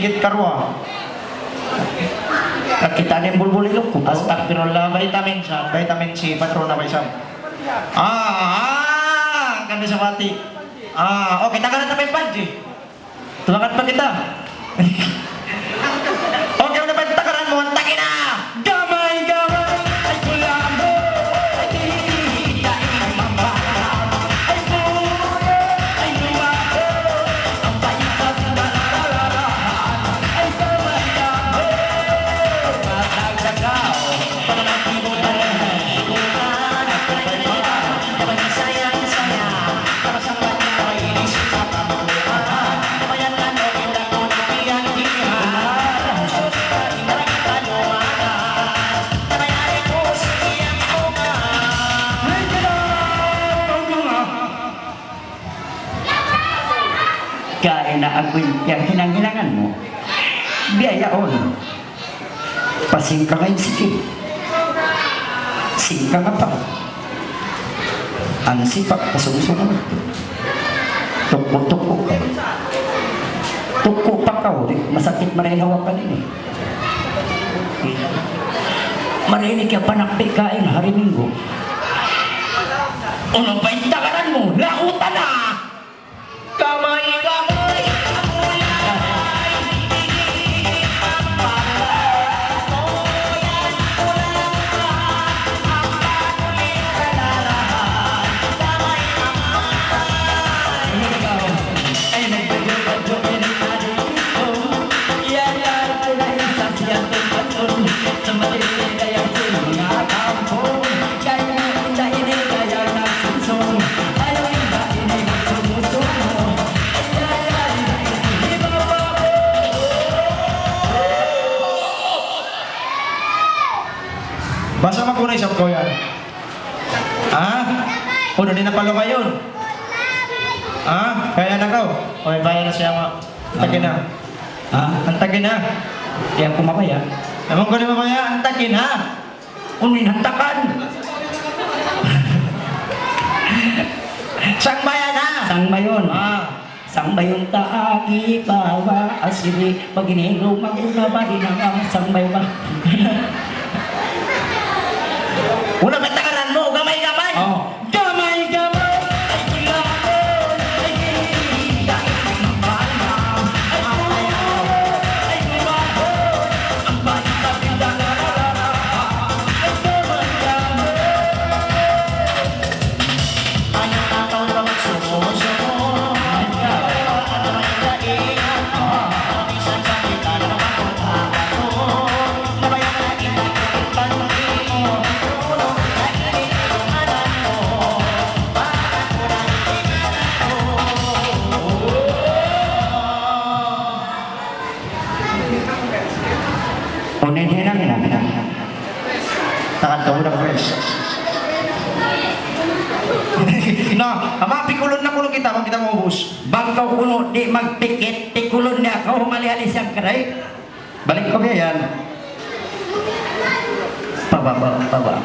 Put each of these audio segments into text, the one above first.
Digit karwa. Kakita na yung bulbul ilong ko. Astagfirullah, vitamin siya. Vitamin C, patrona ba siya? Ganda sa mati. Okay, tanggalan na may panji. Tulangan pa kita. Okay, ano ba yung takaran mo? Ang taki na! Gamay, gamay! Ay, kulang mo! Ay, hihihitain mama! Ay, buhay! Ay, lumaho! Ang paisap na nalalarahan! Ay, gamay, gamay! Matagdagaw! Pananatibo na rin! Sukutan! At kapay mga! Kapay sayang-saya! Para sa kanya ay inisip sa kamuhan! Kapayan lang o kita ko na piyang-hihan! Susukan na rin kalumanan! Kapayan ko siyang uman! Ay, Kaya na ako'y yung hinanghilangan mo. Biyayaon. Pasing ka ngayon sikip. Singka nga pa. Ang sipak kasunod-sunod. Tukpo-tukpo ka. Tukpo pa ka. Masakit marin hawakan ini. Marinig ka panakpik kain hari Minggo. Ano ba yung takaran mo? Lakutan na! Gamay, gamay! Basa makunay sa ko yan. Uno din na palo kayo. Kaya na ka. Okay, bayan na siya mga. Antagin na. Antagin na. Kaya kumabaya. Ewan ko ni mamaya, antagin ha. Unin hantakan. Sang bayan ha. Sang mayon. Sang bayon taagi bawa asili pag inilumang una ba din ang sang bayo ba? Una ba takaran mo? Gamay-gamay? Gamay-gamay! Ay, kulamon! Ay, hihihitain ang balang! Ay, buhay! Ay, lumahon! Ang bayan sa pinag-alala! Ay, gamay-gamay! Ayaw na taon na magsumusumon! Ano may kainan mo? Isang sakita na magkutaka mo! Nabayan na inagkitan mo! Unin hinang. Takad ka muna, Chris. Pikulon na kulong kita, kung kita mo ubus. Bangkaw kuno di magpikit, tikulon niya ako humali-hali siyang karay. Balik ko yan. Pababa.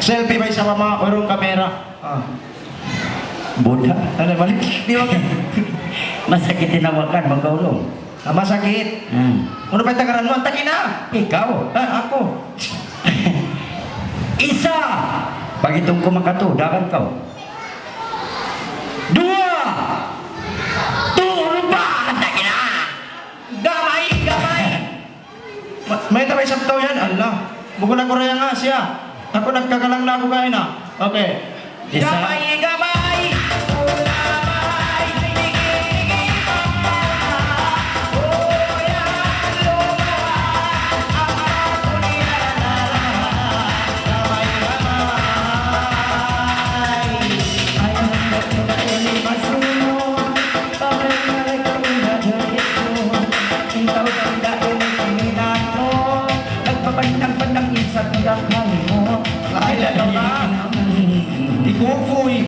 Selfie ba isa mama, urong kamera. Buddha. Ano, balik? Di ba? Masakit tinawakan, magkaulong. Masakit. Ano ba yung takaran mo? Antakin na! Ikaw. Ako. Isa! Pag itong kumakato, dakan ka. Dua! Turo ba? Hantakin na! Gamay! May tabay sabtaw yan. Allah. Buko na ko rin nga siya. Ako nagkakalang na ako kain na. Okay. Isa. Gamay! Nagpapandang-pandang isang dakali mo. Ay, ano ba? Ikukuy.